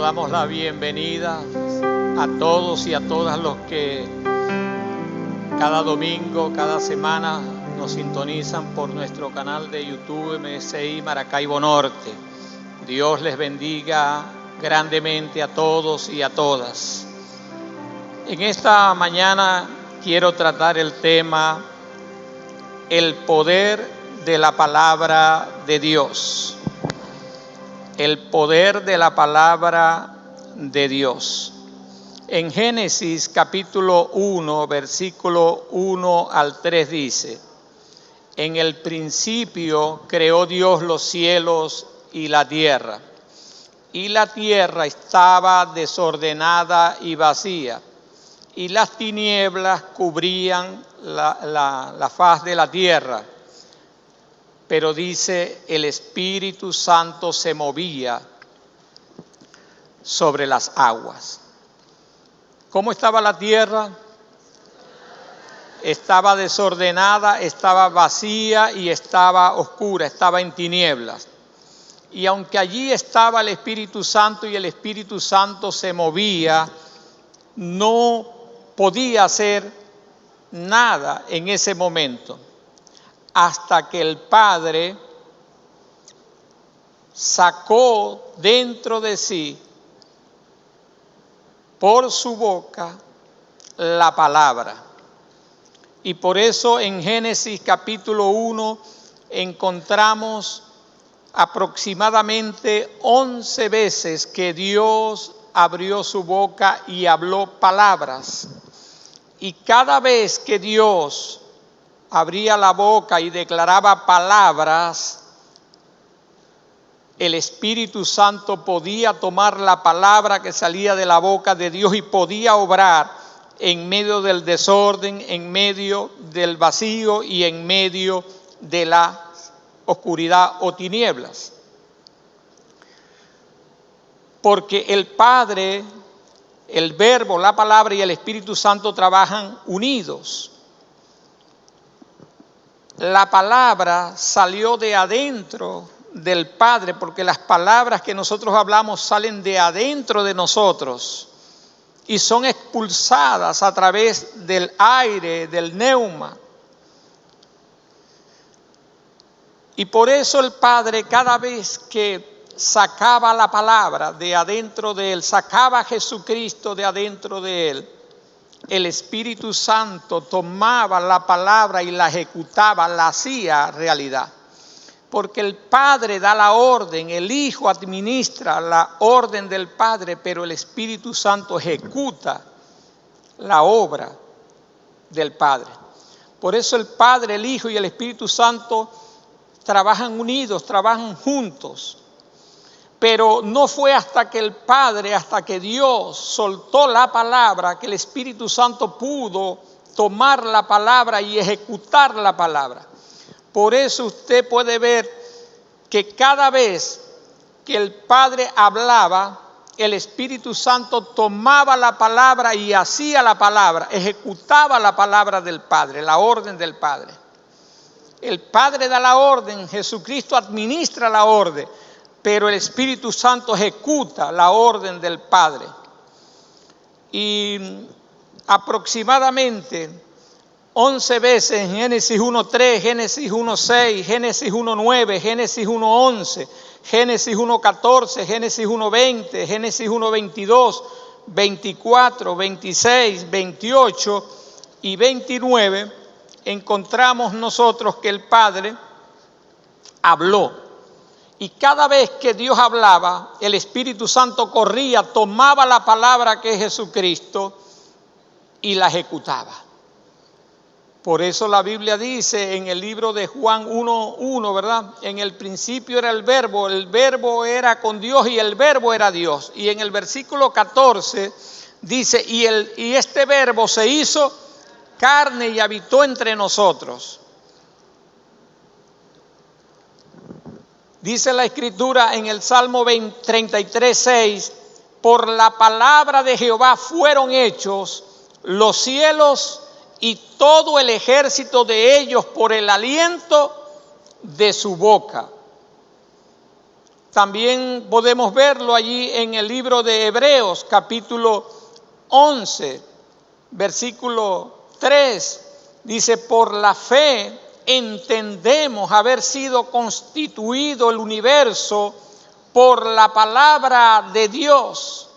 damos la bienvenida a todos y a todas los que cada domingo, cada semana nos sintonizan por nuestro canal de YouTube MSI Maracaibo Norte. Dios les bendiga grandemente a todos y a todas. En esta mañana quiero tratar el tema el poder de la palabra de Dios. El poder de la palabra de Dios. En Génesis capítulo 1, versículo 1 al 3 dice: en el principio creó Dios los cielos y la tierra estaba desordenada y vacía, y las tinieblas cubrían la faz de la tierra. Pero dice, el Espíritu Santo se movía sobre las aguas. ¿Cómo estaba la tierra? Estaba desordenada, estaba vacía y estaba oscura, estaba en tinieblas. Y aunque allí estaba el Espíritu Santo y el Espíritu Santo se movía, no podía hacer nada en ese momento, hasta que el Padre sacó dentro de sí, por su boca, la palabra. Y por eso en Génesis capítulo 1 encontramos aproximadamente 11 veces que Dios abrió su boca y habló palabras. Y cada vez que Dios abría la boca y declaraba palabras, el Espíritu Santo podía tomar la palabra que salía de la boca de Dios y podía obrar en medio del desorden, en medio del vacío y en medio de la oscuridad o tinieblas. Porque el Padre, el Verbo, la palabra y el Espíritu Santo trabajan unidos. La palabra salió de adentro del Padre, porque las palabras que nosotros hablamos salen de adentro de nosotros y son expulsadas a través del aire, del neuma. Y por eso el Padre, cada vez que sacaba la palabra de adentro de él, sacaba a Jesucristo de adentro de él, el Espíritu Santo tomaba la palabra y la ejecutaba, la hacía realidad. Porque el Padre da la orden, el Hijo administra la orden del Padre, pero el Espíritu Santo ejecuta la obra del Padre. Por eso el Padre, el Hijo y el Espíritu Santo trabajan unidos, trabajan juntos. Pero no fue hasta que el Padre, hasta que Dios soltó la palabra, que el Espíritu Santo pudo tomar la palabra y ejecutar la palabra. Por eso usted puede ver que cada vez que el Padre hablaba, el Espíritu Santo tomaba la palabra y hacía la palabra, ejecutaba la palabra del Padre, la orden del Padre. El Padre da la orden, Jesucristo administra la orden, pero el Espíritu Santo ejecuta la orden del Padre. Y aproximadamente 11 veces en Génesis 1.3, Génesis 1.6, Génesis 1.9, Génesis 1.11, Génesis 1.14, Génesis 1.20, Génesis 1.22, 24, 26, 28 y 29, encontramos nosotros que el Padre habló. Y cada vez que Dios hablaba, el Espíritu Santo corría, tomaba la palabra que es Jesucristo y la ejecutaba. Por eso la Biblia dice en el libro de Juan 1:1, ¿verdad? En el principio era el verbo era con Dios y el verbo era Dios. Y en el versículo 14 dice, y este verbo se hizo carne y habitó entre nosotros. Dice la Escritura en el Salmo 33:6, por la palabra de Jehová fueron hechos los cielos y todo el ejército de ellos por el aliento de su boca. También podemos verlo allí en el libro de Hebreos, capítulo 11, versículo 3. Dice, por la fe entendemos haber sido constituido el universo por la palabra de Dios.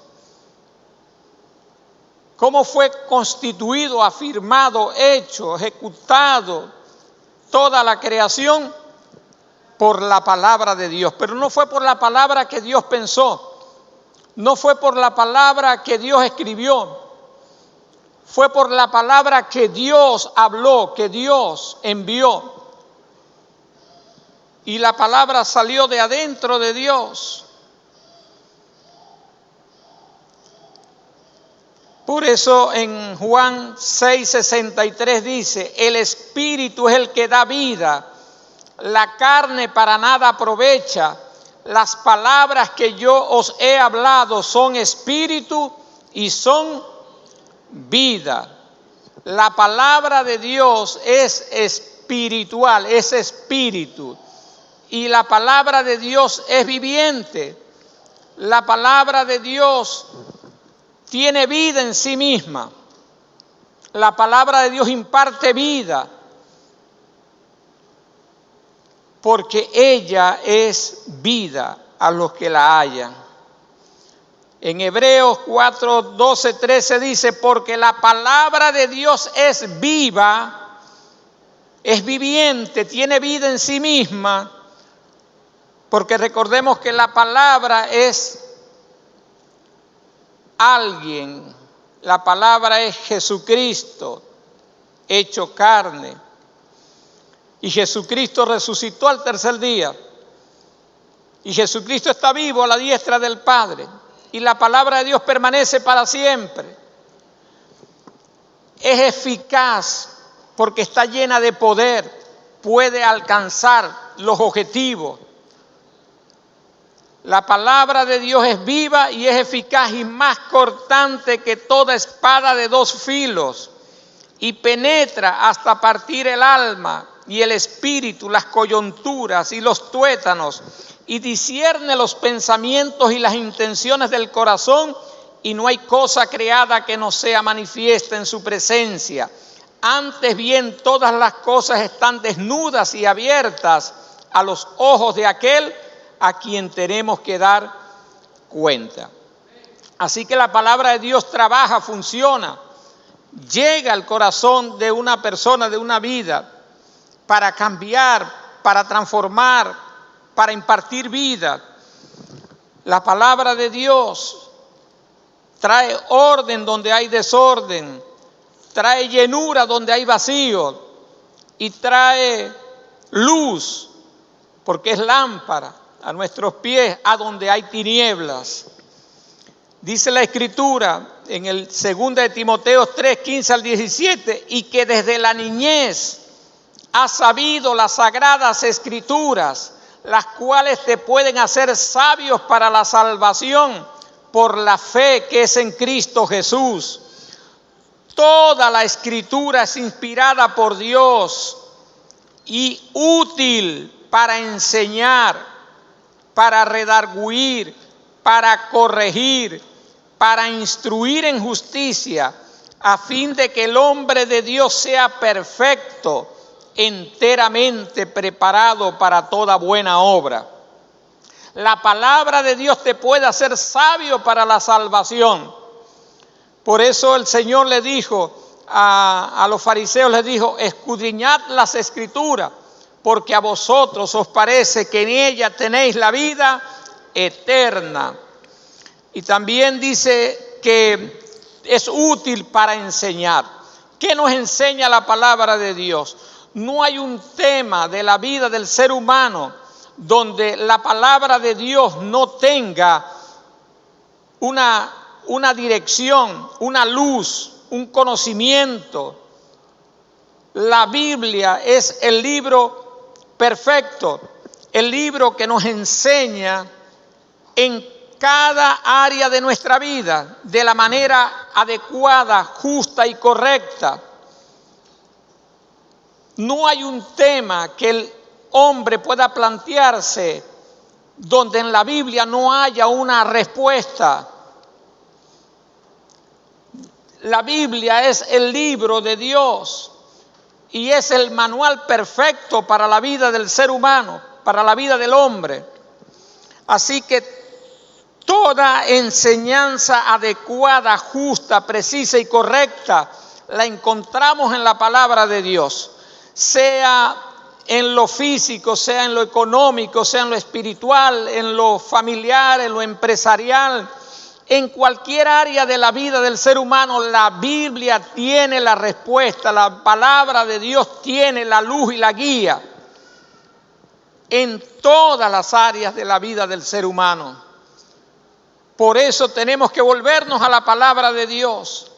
¿Cómo fue constituido, afirmado, hecho, ejecutado toda la creación? Por la palabra de Dios. Pero no fue por la palabra que Dios pensó, no fue por la palabra que Dios escribió, fue por la palabra que Dios habló, que Dios envió. Y la palabra salió de adentro de Dios. Por eso en Juan 6:63 dice, el Espíritu es el que da vida, la carne para nada aprovecha. Las palabras que yo os he hablado son espíritu y son vida. La palabra de Dios es espiritual, es espíritu. Y la palabra de Dios es viviente. La palabra de Dios tiene vida en sí misma. La palabra de Dios imparte vida, porque ella es vida a los que la hallan. En Hebreos 4, 12, 13 dice, porque la palabra de Dios es viva, es viviente, tiene vida en sí misma, porque recordemos que la palabra es alguien, la palabra es Jesucristo, hecho carne. Y Jesucristo resucitó al tercer día. Y Jesucristo está vivo a la diestra del Padre. Y la palabra de Dios permanece para siempre. Es eficaz porque está llena de poder. Puede alcanzar los objetivos. La palabra de Dios es viva y es eficaz y más cortante que toda espada de dos filos. Y penetra hasta partir el alma y el espíritu, las coyunturas y los tuétanos, y discierne los pensamientos y las intenciones del corazón, y no hay cosa creada que no sea manifiesta en su presencia. Antes bien, todas las cosas están desnudas y abiertas a los ojos de aquel a quien tenemos que dar cuenta. Así que la palabra de Dios trabaja, funciona, llega al corazón de una persona, de una vida, para cambiar, para transformar, para impartir vida. La palabra de Dios trae orden donde hay desorden, trae llenura donde hay vacío y trae luz, porque es lámpara a nuestros pies a donde hay tinieblas. Dice la Escritura en el 2 de Timoteo 3, 15 al 17, y que desde la niñez has sabido las sagradas Escrituras, las cuales te pueden hacer sabios para la salvación por la fe que es en Cristo Jesús. Toda la Escritura es inspirada por Dios y útil para enseñar, para redarguir, para corregir, para instruir en justicia, a fin de que el hombre de Dios sea perfecto, enteramente preparado para toda buena obra. La palabra de Dios te puede hacer sabio para la salvación. Por eso el Señor le dijo a los fariseos, les dijo, escudriñad las Escrituras, porque a vosotros os parece que en ellas tenéis la vida eterna. Y también dice que es útil para enseñar. ¿Qué nos enseña la palabra de Dios? No hay un tema de la vida del ser humano donde la palabra de Dios no tenga una dirección, una luz, un conocimiento. La Biblia es el libro perfecto, el libro que nos enseña en cada área de nuestra vida de la manera adecuada, justa y correcta. No hay un tema que el hombre pueda plantearse donde en la Biblia no haya una respuesta. La Biblia es el libro de Dios y es el manual perfecto para la vida del ser humano, para la vida del hombre. Así que toda enseñanza adecuada, justa, precisa y correcta la encontramos en la palabra de Dios, sea en lo físico, sea en lo económico, sea en lo espiritual, en lo familiar, en lo empresarial. En cualquier área de la vida del ser humano, la Biblia tiene la respuesta, la palabra de Dios tiene la luz y la guía en todas las áreas de la vida del ser humano. Por eso tenemos que volvernos a la palabra de Dios.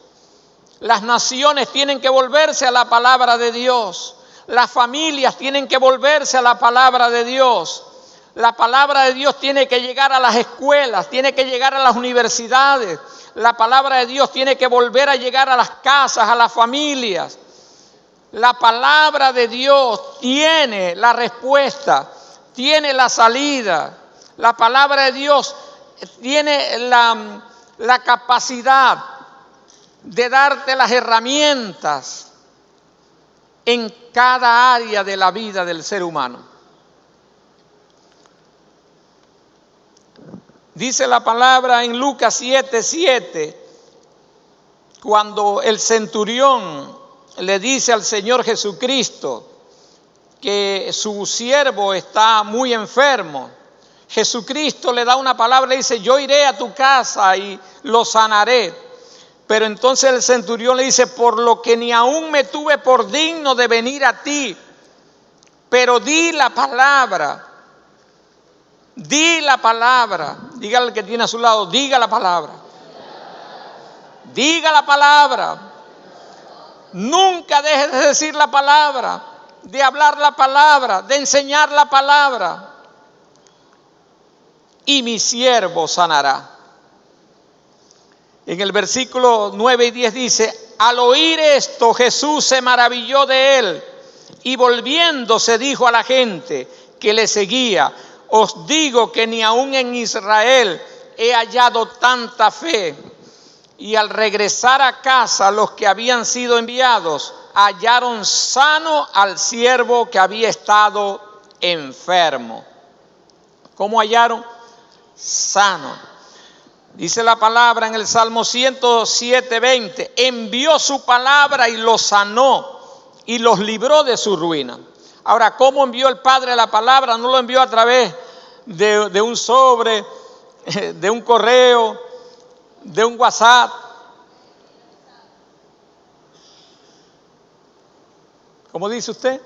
Las naciones tienen que volverse a la palabra de Dios. Las familias tienen que volverse a la palabra de Dios. La palabra de Dios tiene que llegar a las escuelas, tiene que llegar a las universidades. La palabra de Dios tiene que volver a llegar a las casas, a las familias. La palabra de Dios tiene la respuesta, tiene la salida. La palabra de Dios tiene la capacidad de darte las herramientas en cada área de la vida del ser humano. Dice la palabra en Lucas 7:7, cuando el centurión le dice al Señor Jesucristo que su siervo está muy enfermo, Jesucristo le da una palabra, le dice: yo iré a tu casa y lo sanaré. Pero entonces el centurión le dice: por lo que ni aún me tuve por digno de venir a ti, pero di la palabra. Di la palabra. Dígale al que tiene a su lado: diga la palabra. Diga la palabra. Nunca dejes de decir la palabra, de hablar la palabra, de enseñar la palabra. Y mi siervo sanará. En el versículo 9 y 10 dice: al oír esto, Jesús se maravilló de él y volviéndose dijo a la gente que le seguía: os digo que ni aún en Israel he hallado tanta fe. Y al regresar a casa, los que habían sido enviados hallaron sano al siervo que había estado enfermo. ¿Cómo hallaron? Sano. Dice la palabra en el Salmo 107:20: envió su palabra y los sanó y los libró de su ruina. Ahora, ¿cómo envió el Padre la palabra? No lo envió a través de un sobre, de un correo, de un WhatsApp. ¿Cómo dice usted?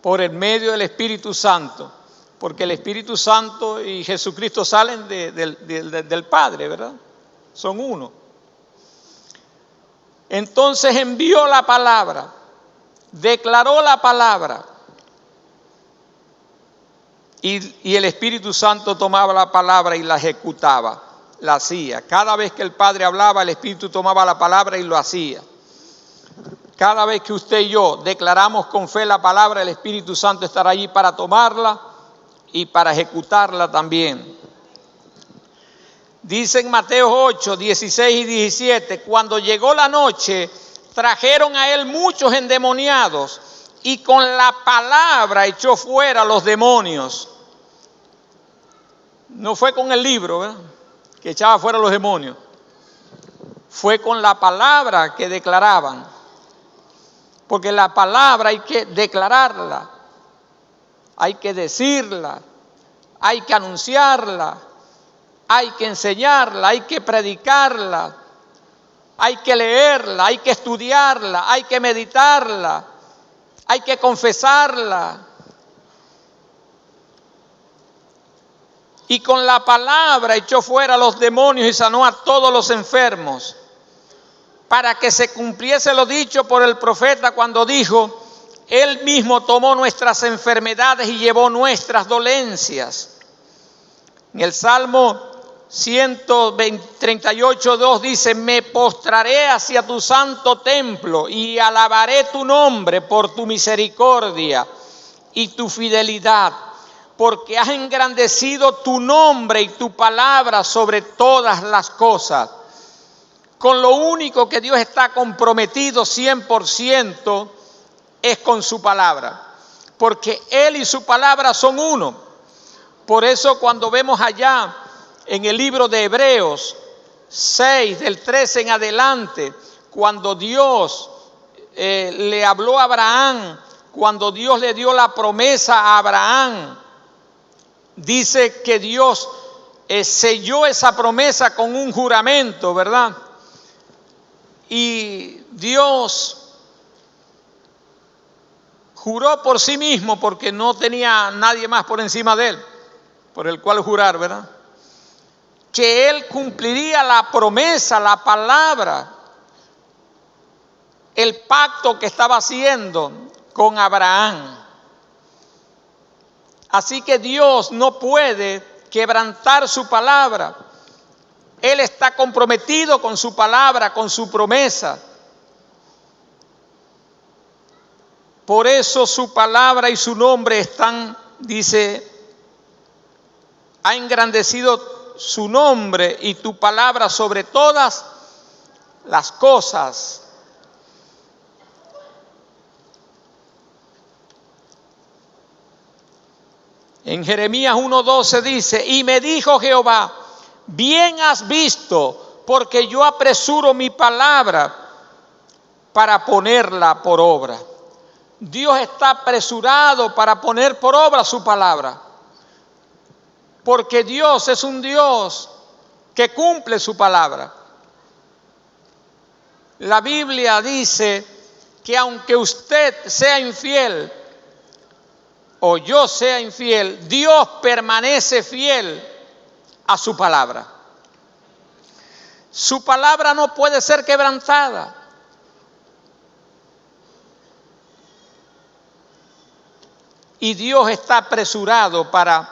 Por el medio del Espíritu Santo. Porque el Espíritu Santo y Jesucristo salen del Padre, ¿verdad? Son uno. Entonces envió la palabra. Declaró la palabra y el Espíritu Santo tomaba la palabra y la ejecutaba, la hacía. Cada vez que el Padre hablaba, el Espíritu tomaba la palabra y lo hacía. Cada vez que usted y yo declaramos con fe la palabra, el Espíritu Santo estará allí para tomarla y para ejecutarla también. Dice en Mateo 8, 16 y 17, cuando llegó la noche, trajeron a él muchos endemoniados y con la palabra echó fuera los demonios. No fue con el libro, ¿verdad?, que echaba fuera los demonios. Fue con la palabra que declaraban. Porque la palabra hay que declararla, hay que decirla, hay que anunciarla, hay que enseñarla, hay que predicarla. Hay que leerla, hay que estudiarla, hay que meditarla, hay que confesarla. Y con la palabra echó fuera los demonios y sanó a todos los enfermos, para que se cumpliese lo dicho por el profeta cuando dijo: él mismo tomó nuestras enfermedades y llevó nuestras dolencias. En el Salmo 138:2 dice: me postraré hacia tu santo templo y alabaré tu nombre por tu misericordia y tu fidelidad, porque has engrandecido tu nombre y tu palabra sobre todas las cosas. Con lo único que Dios está comprometido 100% es con su palabra, porque Él y su palabra son uno. Por eso cuando vemos allá en el libro de Hebreos 6, del 13 en adelante, cuando Dios le habló a Abraham, cuando Dios le dio la promesa a Abraham, dice que Dios selló esa promesa con un juramento, ¿verdad? Y Dios juró por sí mismo porque no tenía nadie más por encima de él, por el cual jurar, ¿verdad? Que él cumpliría la promesa, la palabra, el pacto que estaba haciendo con Abraham. Así que Dios no puede quebrantar su palabra. Él está comprometido con su palabra, con su promesa. Por eso su palabra y su nombre están, dice, ha engrandecido su nombre y tu palabra sobre todas las cosas. En Jeremías 1:12 dice, y me dijo Jehová, bien has visto, porque yo apresuro mi palabra para ponerla por obra. Dios está apresurado para poner por obra su palabra, porque Dios es un Dios que cumple su palabra. La Biblia dice que aunque usted sea infiel o yo sea infiel, Dios permanece fiel a su palabra. Su palabra no puede ser quebrantada. Y Dios está apresurado para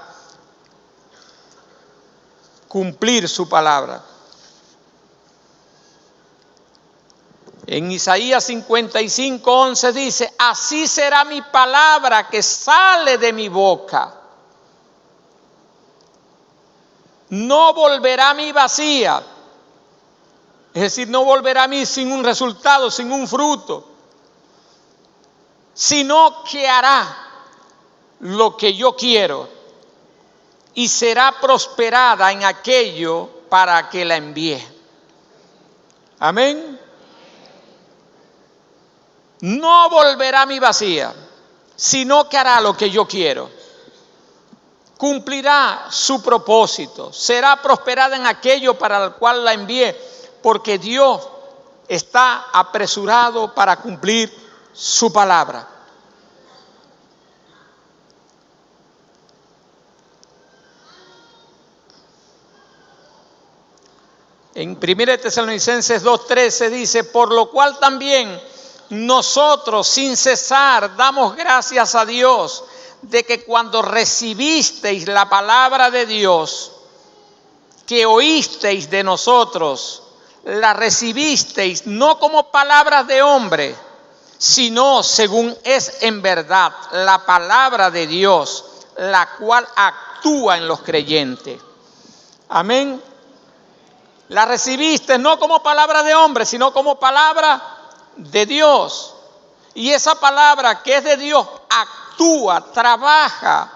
cumplir su palabra. En Isaías 55:11 dice, así será mi palabra que sale de mi boca. No volverá a mí vacía. Es decir, no volverá a mí sin un resultado, sin un fruto, sino que hará lo que yo quiero y será prosperada en aquello para que la envíe. Amén. No volverá a mí vacía, sino que hará lo que yo quiero. Cumplirá su propósito, será prosperada en aquello para el cual la envié, porque Dios está apresurado para cumplir su palabra. En 1 Tesalonicenses 2:13 dice, por lo cual también nosotros sin cesar damos gracias a Dios de que cuando recibisteis la palabra de Dios, que oísteis de nosotros, la recibisteis no como palabras de hombre, sino según es en verdad la palabra de Dios, la cual actúa en los creyentes. Amén. La recibiste no como palabra de hombre, sino como palabra de Dios. Y esa palabra que es de Dios actúa, trabaja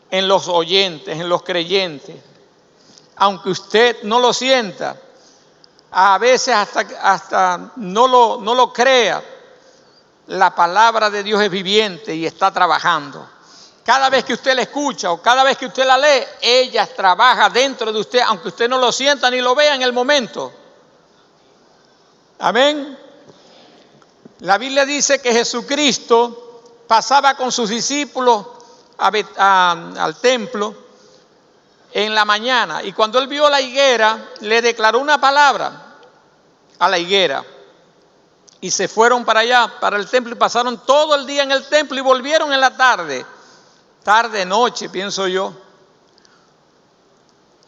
en los oyentes, en los creyentes. Aunque usted no lo sienta, a veces hasta no lo crea, la palabra de Dios es viviente y está trabajando. Cada vez que usted la escucha o cada vez que usted la lee, ella trabaja dentro de usted, aunque usted no lo sienta ni lo vea en el momento. Amén. La Biblia dice que Jesucristo pasaba con sus discípulos al templo en la mañana, y cuando él vio la higuera, le declaró una palabra a la higuera. Y se fueron para allá, para el templo, y pasaron todo el día en el templo y volvieron en la tarde, noche, pienso yo.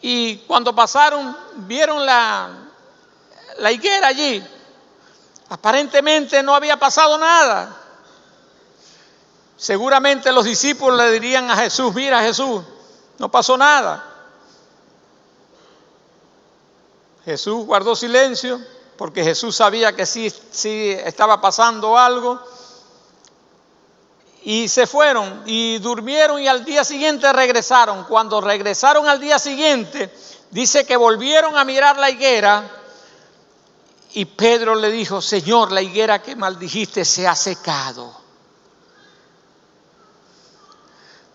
Y cuando pasaron, vieron la higuera allí. Aparentemente no había pasado nada. Seguramente los discípulos le dirían a Jesús: mira, Jesús, no pasó nada. Jesús guardó silencio porque Jesús sabía que sí estaba pasando algo. Y se fueron y durmieron y al día siguiente regresaron. Cuando regresaron al día siguiente, dice que volvieron a mirar la higuera y Pedro le dijo: Señor, la higuera que maldijiste se ha secado.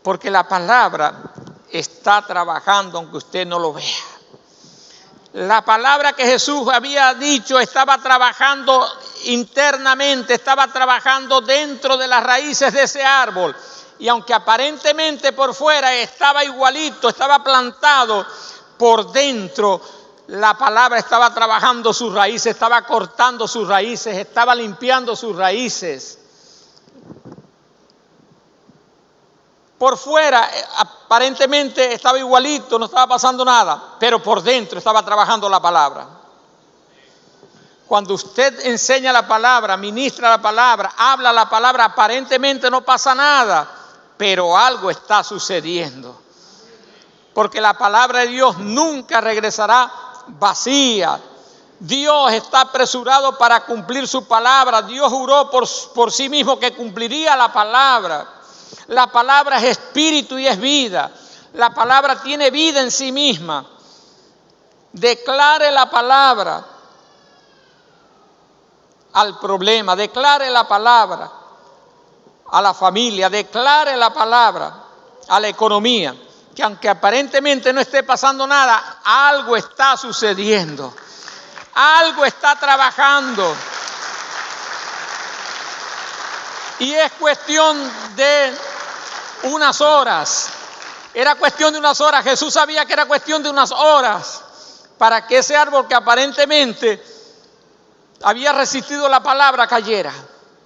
Porque la palabra está trabajando aunque usted no lo vea. La palabra que Jesús había dicho estaba trabajando internamente, estaba trabajando dentro de las raíces de ese árbol. Y aunque aparentemente por fuera estaba igualito, estaba plantado, por dentro la palabra estaba trabajando sus raíces, estaba cortando sus raíces, estaba limpiando sus raíces. Por fuera aparentemente estaba igualito, no estaba pasando nada, pero por dentro estaba trabajando la palabra. Cuando usted enseña la palabra, ministra la palabra, habla la palabra, aparentemente no pasa nada, pero algo está sucediendo. Porque la palabra de Dios nunca regresará vacía. Dios está apresurado para cumplir su palabra. Dios juró por sí mismo que cumpliría la palabra. La palabra es espíritu y es vida. La palabra tiene vida en sí misma. Declare la palabra al problema, declare la palabra a la familia, declare la palabra a la economía, que aunque aparentemente no esté pasando nada, algo está sucediendo, algo está trabajando. Y es cuestión de unas horas. Era cuestión de unas horas. Jesús sabía que era cuestión de unas horas para que ese árbol que aparentemente había resistido la palabra cayera.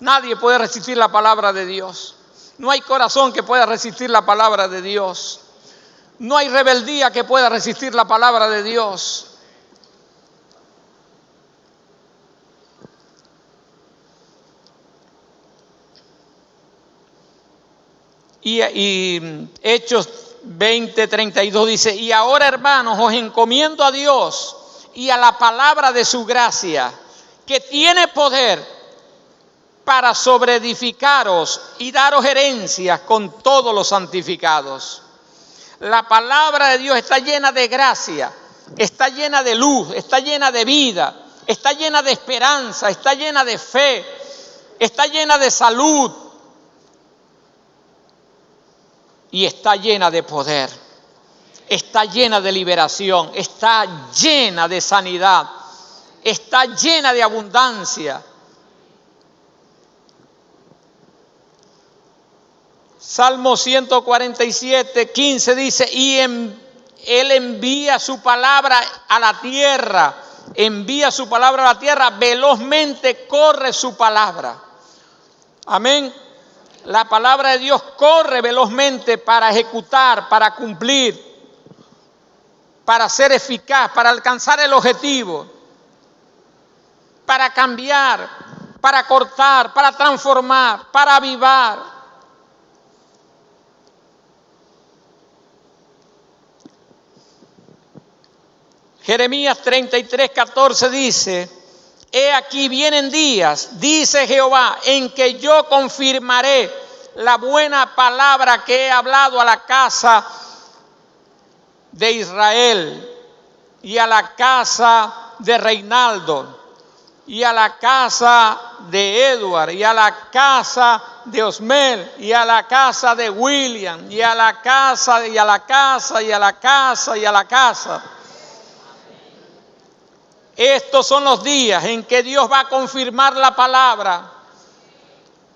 Nadie puede resistir la palabra de Dios. No hay corazón que pueda resistir la palabra de Dios. No hay rebeldía que pueda resistir la palabra de Dios. Y Hechos 20:32 dice: y ahora, hermanos, os encomiendo a Dios y a la palabra de su gracia, que tiene poder para sobreedificaros y daros herencias con todos los santificados. La palabra de Dios está llena de gracia, está llena de luz, está llena de vida, está llena de esperanza, está llena de fe, está llena de salud y está llena de poder, está llena de liberación, está llena de sanidad, está llena de abundancia. Salmo 147:15 dice: y Él envía su palabra a la tierra, envía su palabra a la tierra, velozmente corre su palabra. Amén. La palabra de Dios corre velozmente para ejecutar, para cumplir, para ser eficaz, para alcanzar el objetivo, para cambiar, para cortar, para transformar, para avivar. Jeremías 33:14 dice: he aquí vienen días, dice Jehová, en que yo confirmaré la buena palabra que he hablado a la casa de Israel y a la casa de Reinaldo y a la casa de Edward y a la casa de Osmel y a la casa de William y a la casa y a la casa y a la casa y a la casa. Estos son los días en que Dios va a confirmar la palabra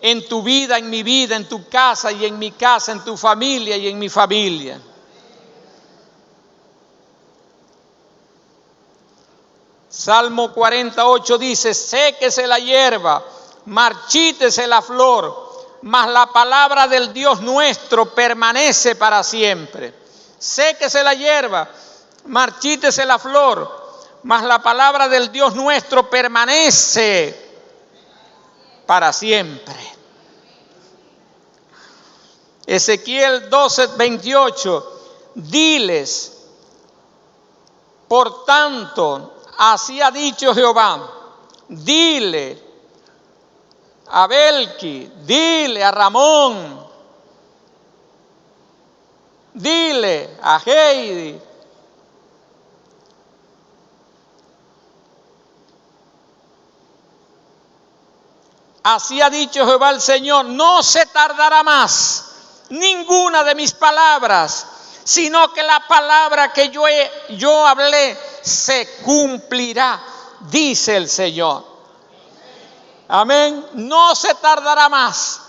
en tu vida, en mi vida, en tu casa y en mi casa, en tu familia y en mi familia. Salmo 48 dice: séquese la hierba, marchítese la flor, mas la palabra del Dios nuestro permanece para siempre. Séquese la hierba, marchítese la flor, mas la palabra del Dios nuestro permanece para siempre. Ezequiel 12:28, diles, por tanto, así ha dicho Jehová, dile a Belki, dile a Ramón, dile a Heidi, así ha dicho Jehová el Señor, no se tardará más ninguna de mis palabras, sino que la palabra que yo hablé se cumplirá, dice el Señor. Amén. No se tardará más,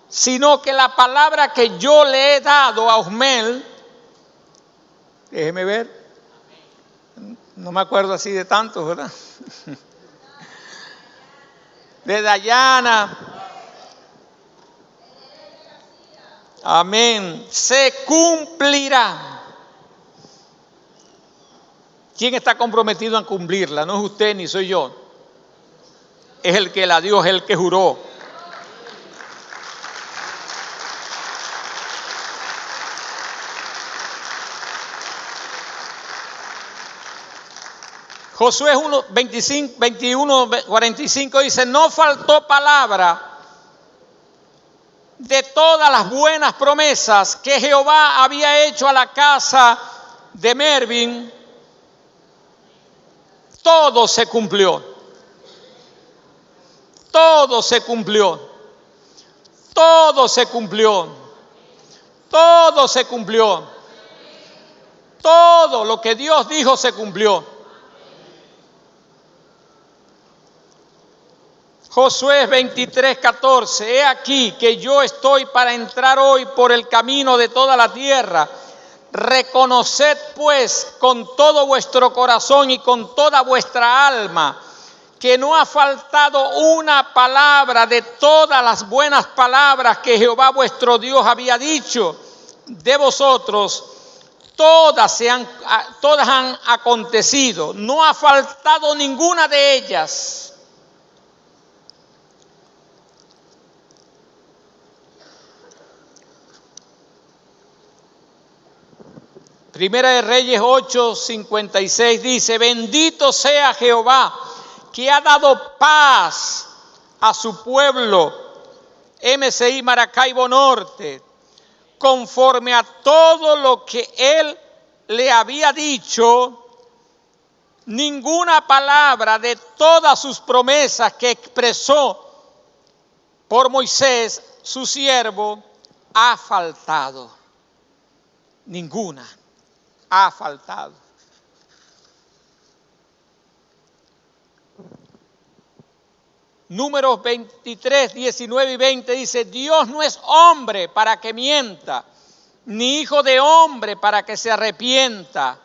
sino que la palabra que yo le he dado a Osmel, déjeme ver, no me acuerdo así de tantos, ¿verdad? De Dayana, amén, se cumplirá. ¿Quién está comprometido a cumplirla? No es usted ni soy yo. Es el que la dio, es el que juró. Josué 21:45 dice, no faltó palabra de todas las buenas promesas que Jehová había hecho a la casa de Mervin, todo se cumplió. Todo se cumplió. Todo se cumplió. Todo se cumplió. Todo lo que Dios dijo se cumplió. Josué 23:14, he aquí que yo estoy para entrar hoy por el camino de toda la tierra. Reconoced pues con todo vuestro corazón y con toda vuestra alma que no ha faltado una palabra de todas las buenas palabras que Jehová vuestro Dios había dicho de vosotros. Todas han acontecido, no ha faltado ninguna de ellas. Primera de Reyes 8:56 dice, bendito sea Jehová, que ha dado paz a su pueblo, MCI Maracaibo Norte, conforme a todo lo que él le había dicho. Ninguna palabra de todas sus promesas que expresó por Moisés, su siervo, ha faltado. Ninguna ha faltado. Números 23, 19 y 20 dice, Dios no es hombre para que mienta, ni hijo de hombre para que se arrepienta.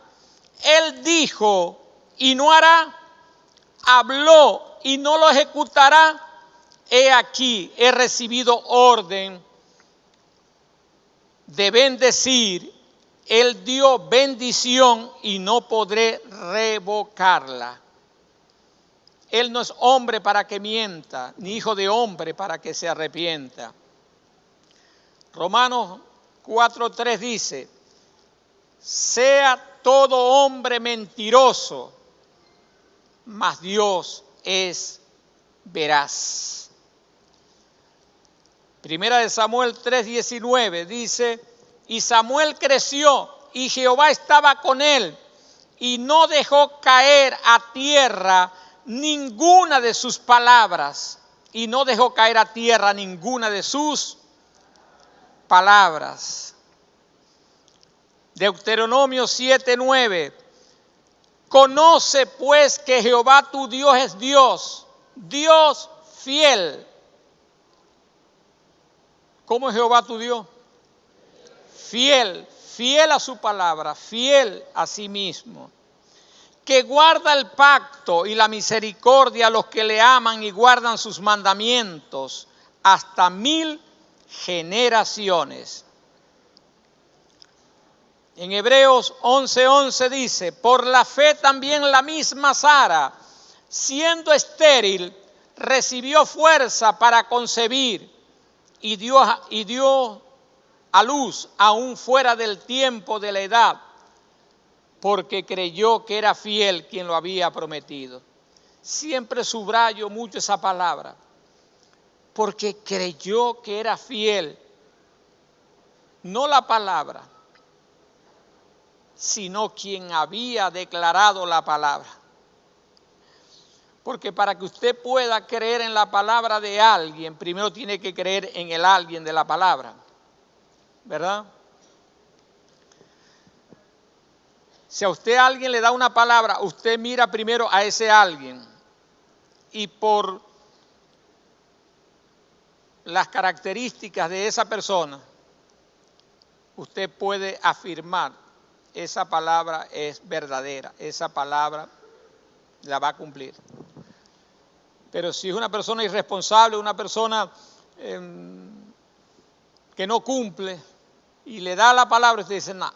Él dijo y no hará, habló y no lo ejecutará. He aquí, he recibido orden de bendecir. Él dio bendición y no podré revocarla. Él no es hombre para que mienta, ni hijo de hombre para que se arrepienta. Romanos 4:3 dice, sea todo hombre mentiroso, mas Dios es veraz. Primera de Samuel 3:19 dice, y Samuel creció y Jehová estaba con él y no dejó caer a tierra ninguna de sus palabras, y no dejó caer a tierra ninguna de sus palabras. Deuteronomio 7:9, conoce pues que Jehová tu Dios es Dios, Dios fiel. ¿Cómo es Jehová tu Dios? Fiel, fiel a su palabra, fiel a sí mismo, que guarda el pacto y la misericordia a los que le aman y guardan sus mandamientos hasta 1000 generaciones. En Hebreos 11:11 dice, por la fe también la misma Sara, siendo estéril, recibió fuerza para concebir, y dio a luz aún fuera del tiempo de la edad, porque creyó que era fiel quien lo había prometido. Siempre subrayo mucho esa palabra, porque creyó que era fiel, no la palabra, sino quien había declarado la palabra. Porque para que usted pueda creer en la palabra de alguien, primero tiene que creer en el alguien de la palabra, ¿verdad? Si a usted alguien le da una palabra, usted mira primero a ese alguien y por las características de esa persona, usted puede afirmar esa palabra es verdadera, esa palabra la va a cumplir. Pero si es una persona irresponsable, una persona que no cumple y le da la palabra, usted dice, no.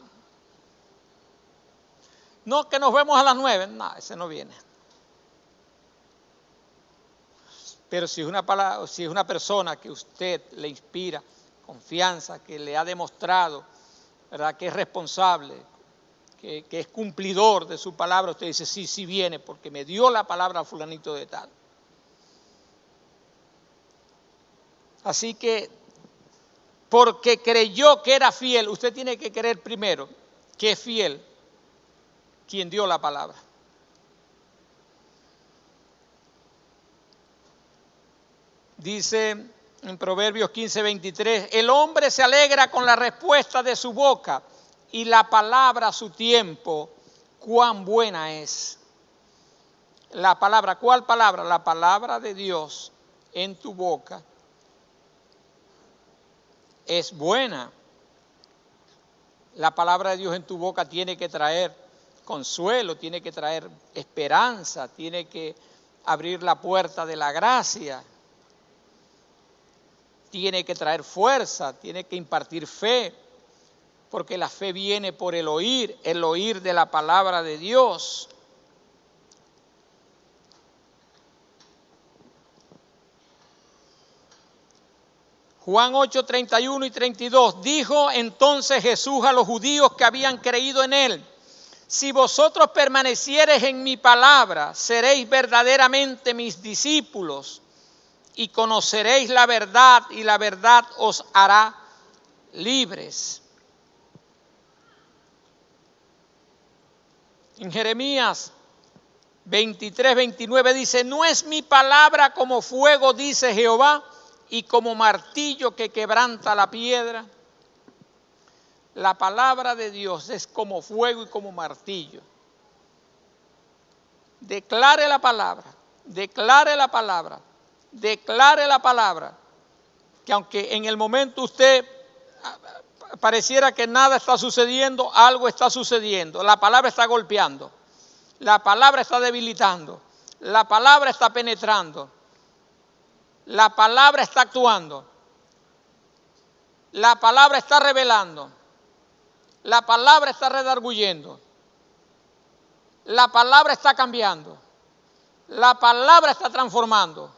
No, que nos vemos a las 9, no, ese no viene. Pero si es una persona que usted le inspira confianza, que le ha demostrado, ¿verdad?, que es responsable, que es cumplidor de su palabra, usted dice, sí, sí viene, porque me dio la palabra a fulanito de tal. Así que, porque creyó que era fiel, usted tiene que creer primero que es fiel quien dio la palabra. Dice en Proverbios 15:23, el hombre se alegra con la respuesta de su boca y la palabra a su tiempo, cuán buena es. La palabra, ¿cuál palabra? La palabra de Dios en tu boca es buena. La palabra de Dios en tu boca tiene que traer consuelo, tiene que traer esperanza, tiene que abrir la puerta de la gracia, tiene que traer fuerza, tiene que impartir fe, porque la fe viene por el oír de la palabra de Dios. Juan 8, 31 y 32, dijo entonces Jesús a los judíos que habían creído en él, si vosotros permaneciereis en mi palabra, seréis verdaderamente mis discípulos y conoceréis la verdad y la verdad os hará libres. En Jeremías 23, 29 dice, no es mi palabra como fuego, dice Jehová, y como martillo que quebranta la piedra. La palabra de Dios es como fuego y como martillo. Declare la palabra, declare la palabra, declare la palabra, que aunque en el momento usted pareciera que nada está sucediendo, algo está sucediendo. La palabra está golpeando, la palabra está debilitando, la palabra está penetrando, la palabra está actuando, la palabra está revelando, la palabra está redarguyendo, la palabra está cambiando, la palabra está transformando.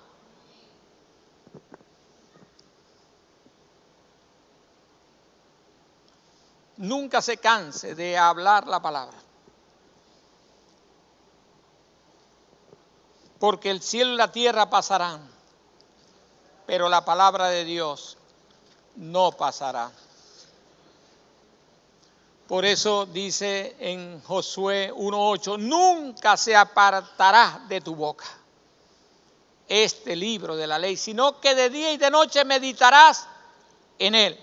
Nunca se canse de hablar la palabra, porque el cielo y la tierra pasarán, pero la palabra de Dios no pasará. Por eso dice en Josué 1:8, nunca se apartará de tu boca este libro de la ley, sino que de día y de noche meditarás en él,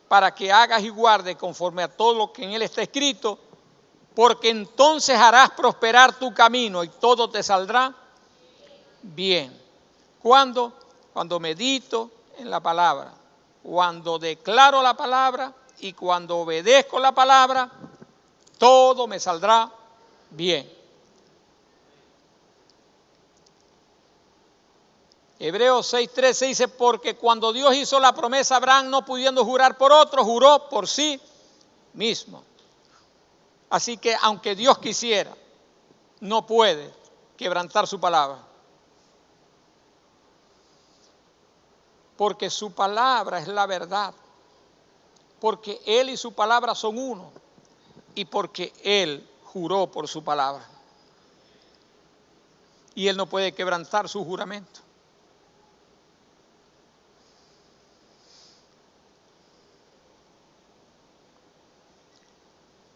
para que hagas y guardes conforme a todo lo que en él está escrito, porque entonces harás prosperar tu camino y todo te saldrá bien. ¿Cuándo? Cuando medito en la palabra, cuando declaro la palabra y cuando obedezco la palabra, todo me saldrá bien. Hebreos 6:13 dice, porque cuando Dios hizo la promesa a Abraham, no pudiendo jurar por otro, juró por sí mismo. Así que aunque Dios quisiera, no puede quebrantar su palabra. porque su palabra es la verdad, porque Él y su palabra son uno, y porque Él juró por su palabra. Y Él no puede quebrantar su juramento.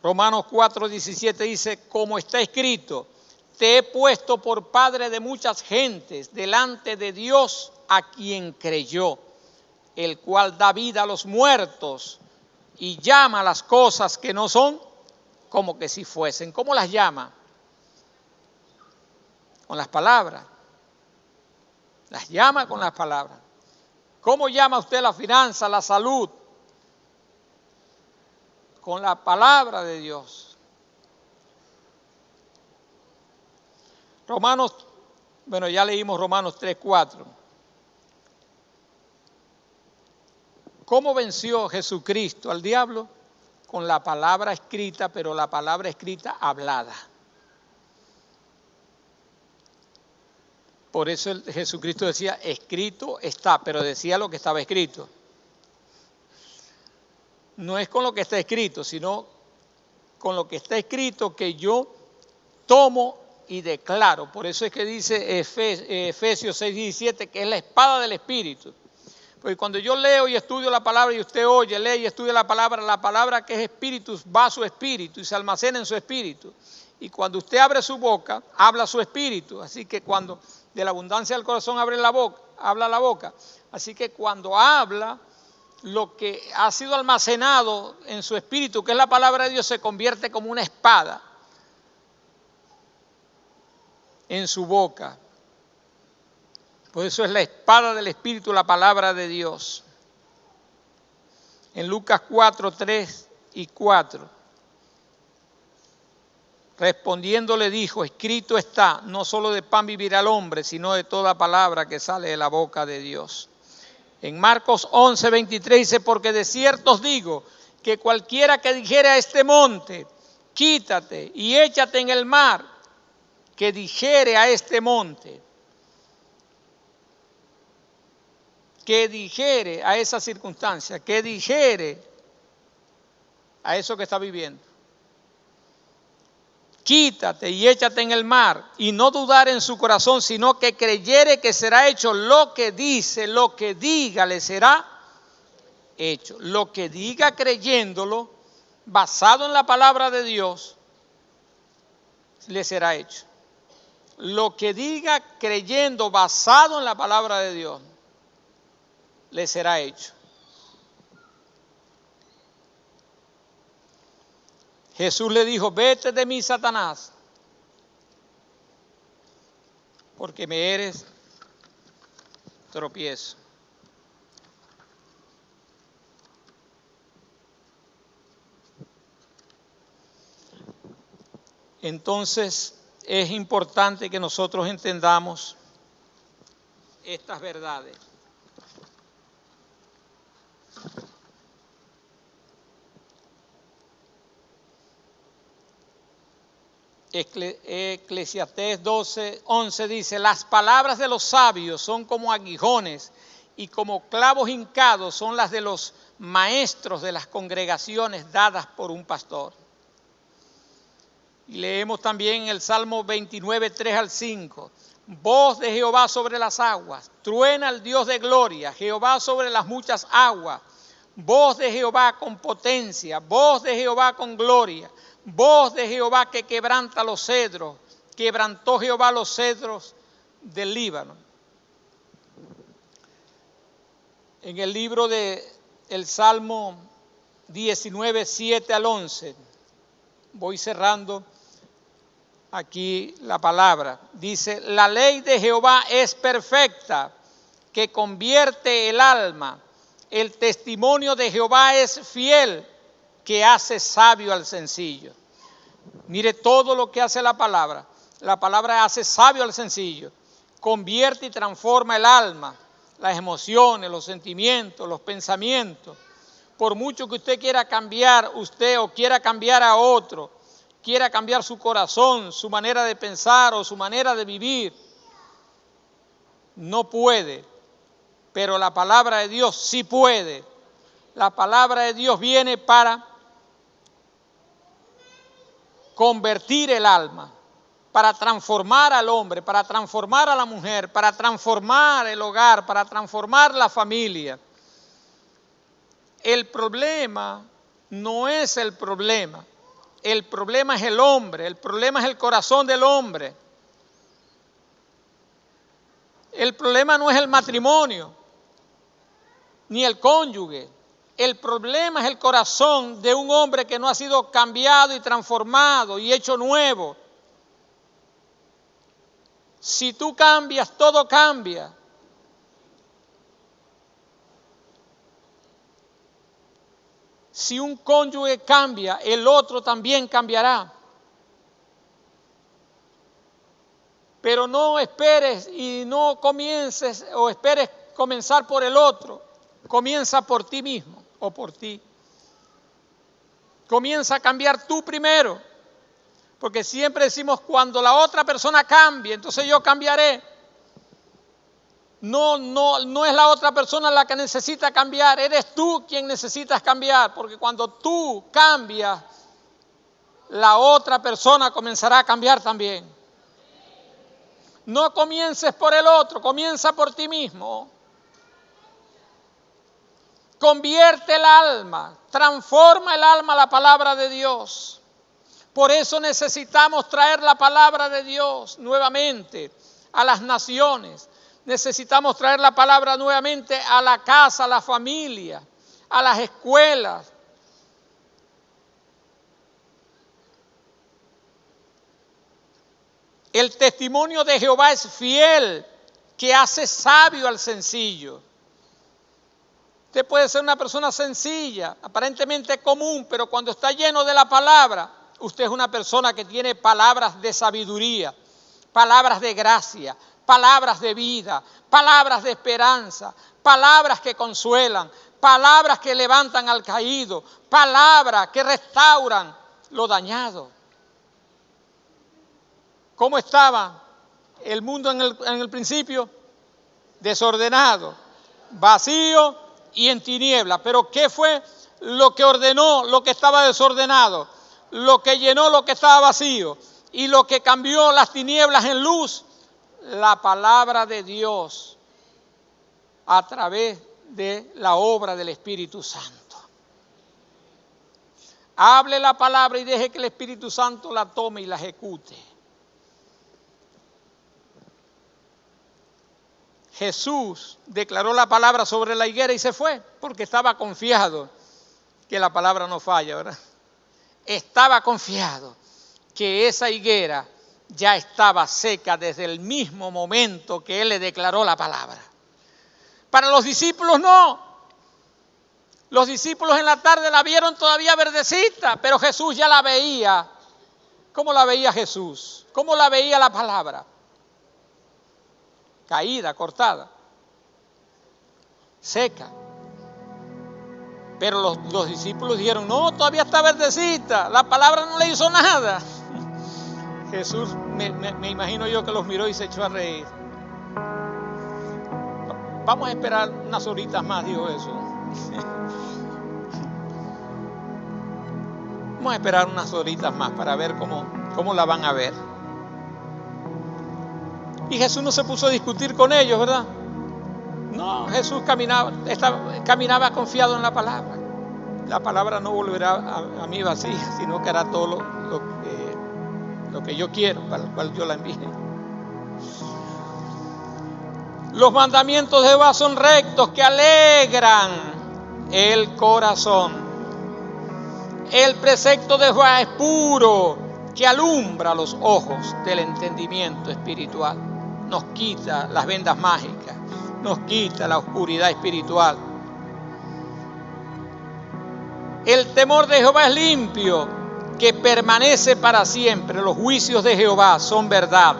Romanos 4:17 dice, como está escrito, te he puesto por padre de muchas gentes delante de Dios a quien creyó, el cual da vida a los muertos y llama a las cosas que no son como que si fuesen. ¿Cómo las llama? Con las palabras. Las llama con las palabras. ¿Cómo llama usted la finanza, la salud? Con la palabra de Dios. Ya leímos Romanos 3:4. ¿Cómo venció Jesucristo al diablo? Con la palabra escrita, pero la palabra escrita hablada. Por eso Jesucristo decía, escrito está, pero decía lo que estaba escrito. No es con lo que está escrito, sino con lo que está escrito que yo tomo y declaro. Por eso es que dice Efesios 6:17 que es la espada del Espíritu. Porque cuando yo leo y estudio la palabra y usted oye, lee y estudia la palabra que es espíritu va a su espíritu y se almacena en su espíritu. Y cuando usted abre su boca, habla su espíritu. Así que cuando de la abundancia del corazón habla la boca. Así que cuando habla, lo que ha sido almacenado en su espíritu, que es la palabra de Dios, se convierte como una espada en su boca. Por eso es la espada del Espíritu, la palabra de Dios. En Lucas 4:3 y 4. Respondiendo le dijo, escrito está, no solo de pan vivirá el hombre, sino de toda palabra que sale de la boca de Dios. En Marcos 11:23 dice, porque de cierto os digo, que cualquiera que dijere a este monte, quítate y échate en el mar, que dijere a este monte, que dijere a esa circunstancia, que dijere a eso que está viviendo. Quítate y échate en el mar, y no dudar en su corazón, sino que creyere que será hecho lo que dice, lo que diga le será hecho. Lo que diga creyéndolo, basado en la palabra de Dios, le será hecho. Lo que diga creyendo, basado en la palabra de Dios, le será hecho. Jesús le dijo, vete de mí, Satanás, porque me eres tropiezo. Entonces es importante que nosotros entendamos estas verdades. Eclesiastés 12:11 dice, las palabras de los sabios son como aguijones y como clavos hincados son las de los maestros de las congregaciones dadas por un pastor. Y leemos también el Salmo 29:3-5. Voz de Jehová sobre las aguas, truena el Dios de gloria, Jehová sobre las muchas aguas. Voz de Jehová con potencia, voz de Jehová con gloria. Voz de Jehová que quebranta los cedros, quebrantó Jehová los cedros del Líbano. En el libro de el Salmo 19:7-11, voy cerrando aquí la palabra. Dice, la ley de Jehová es perfecta, que convierte el alma. El testimonio de Jehová es fiel, que hace sabio al sencillo. Mire todo lo que hace la palabra. La palabra hace sabio al sencillo. Convierte y transforma el alma, las emociones, los sentimientos, los pensamientos. Por mucho que usted quiera cambiar, usted o quiera cambiar a otro, quiera cambiar su corazón, su manera de pensar o su manera de vivir, no puede Pero la palabra de Dios sí puede. La palabra de Dios viene para convertir el alma, para transformar al hombre, para transformar a la mujer, para transformar el hogar, para transformar la familia. El problema no es el problema es el hombre, el problema es el corazón del hombre. El problema no es el matrimonio, ni el cónyuge. El problema es el corazón de un hombre que no ha sido cambiado y transformado y hecho nuevo. Si tú cambias, todo cambia. Si un cónyuge cambia, el otro también cambiará. Pero no esperes y no comiences o esperes comenzar por el otro. Comienza por ti mismo o por ti. Comienza a cambiar tú primero. Porque siempre decimos, cuando la otra persona cambie, entonces yo cambiaré. No es la otra persona la que necesita cambiar, eres tú quien necesitas cambiar, porque cuando tú cambias, la otra persona comenzará a cambiar también. No comiences por el otro, comienza por ti mismo. Convierte el alma, transforma el alma a la palabra de Dios. Por eso necesitamos traer la palabra de Dios nuevamente a las naciones. Necesitamos traer la palabra nuevamente a la casa, a la familia, a las escuelas. El testimonio de Jehová es fiel, que hace sabio al sencillo. Usted puede ser una persona sencilla, aparentemente común, pero cuando está lleno de la palabra, usted es una persona que tiene palabras de sabiduría, palabras de gracia, palabras de vida, palabras de esperanza, palabras que consuelan, palabras que levantan al caído, palabras que restauran lo dañado. ¿Cómo estaba el mundo en el principio? Desordenado, vacío y en tinieblas. Pero ¿qué fue lo que ordenó lo que estaba desordenado? Lo que llenó lo que estaba vacío y lo que cambió las tinieblas en luz, la palabra de Dios a través de la obra del Espíritu Santo. Hable la palabra y deje que el Espíritu Santo la tome y la ejecute. Jesús declaró la palabra sobre la higuera y se fue porque estaba confiado que la palabra no falla, ¿verdad? Estaba confiado que esa higuera ya estaba seca desde el mismo momento que él le declaró la palabra. Para los discípulos no. Los discípulos en la tarde la vieron todavía verdecita, pero Jesús ya la veía. ¿Cómo la veía Jesús? ¿Cómo la veía la palabra? Caída, cortada, seca. Pero los discípulos dijeron, no, todavía está verdecita, la palabra no le hizo nada. Jesús, me imagino yo que los miró y se echó a reír. Vamos a esperar unas horitas más, dijo eso. Vamos a esperar unas horitas más para ver cómo la van a ver. Y Jesús no se puso a discutir con ellos, ¿verdad? No, Jesús caminaba confiado en la palabra. La palabra no volverá a mí vacía, sino que hará todo lo que yo quiero, para el cual yo la envíe. Los mandamientos de Jehová son rectos, que alegran el corazón. El precepto de Jehová es puro, que alumbra los ojos del entendimiento espiritual. Nos quita las vendas mágicas, nos quita la oscuridad espiritual. El temor de Jehová es limpio, que permanece para siempre. Los juicios de Jehová son verdad,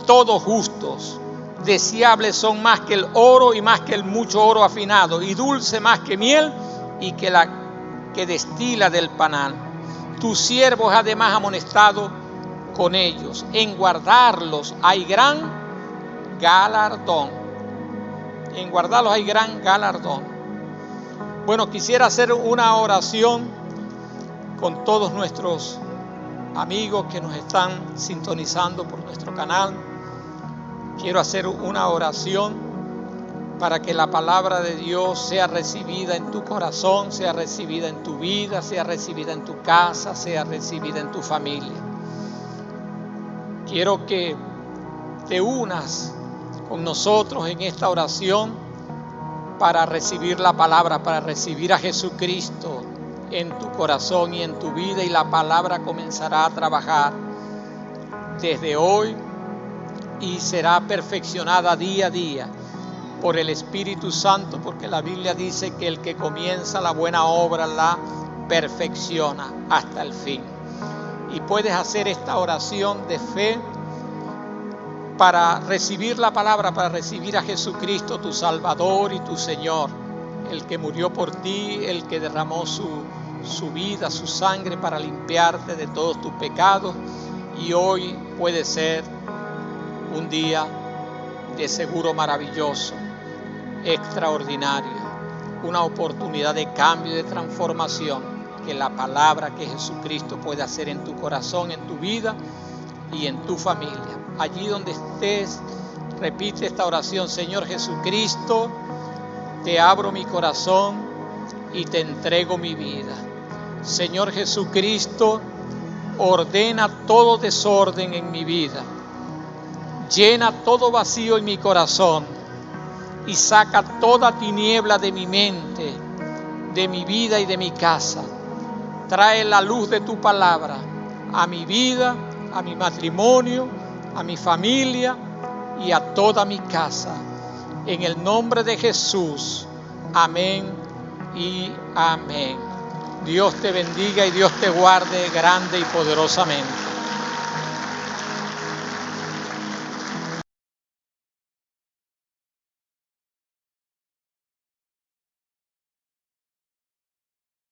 todos justos. Deseables son más que el oro y más que el mucho oro afinado, y dulce más que miel y que la que destila del panal. Tu siervo es además amonestado con ellos. En guardarlos hay gran galardón. En guardarlos hay gran galardón. Bueno, quisiera hacer una oración con todos nuestros amigos que nos están sintonizando por nuestro canal. Quiero hacer una oración para que la palabra de Dios sea recibida en tu corazón, sea recibida en tu vida, sea recibida en tu casa, sea recibida en tu familia. Quiero que te unas con nosotros en esta oración para recibir la palabra, para recibir a Jesucristo en tu corazón y en tu vida, y la palabra comenzará a trabajar desde hoy y será perfeccionada día a día por el Espíritu Santo, porque la Biblia dice que el que comienza la buena obra la perfecciona hasta el fin. Y puedes hacer esta oración de fe para recibir la palabra, para recibir a Jesucristo, tu Salvador y tu Señor, el que murió por ti, el que derramó su vida, su sangre para limpiarte de todos tus pecados. Y hoy puede ser un día de seguro maravilloso, extraordinario, una oportunidad de cambio y de transformación que la palabra que Jesucristo puede hacer en tu corazón, en tu vida y en tu familia. Allí donde estés, repite esta oración: Señor Jesucristo, te abro mi corazón y te entrego mi vida. Señor Jesucristo, ordena todo desorden en mi vida. Llena todo vacío en mi corazón y saca toda tiniebla de mi mente, de mi vida y de mi casa. Trae la luz de tu palabra a mi vida, a mi matrimonio, a mi familia y a toda mi casa. En el nombre de Jesús. Amén y amén. Dios te bendiga y Dios te guarde grande y poderosamente.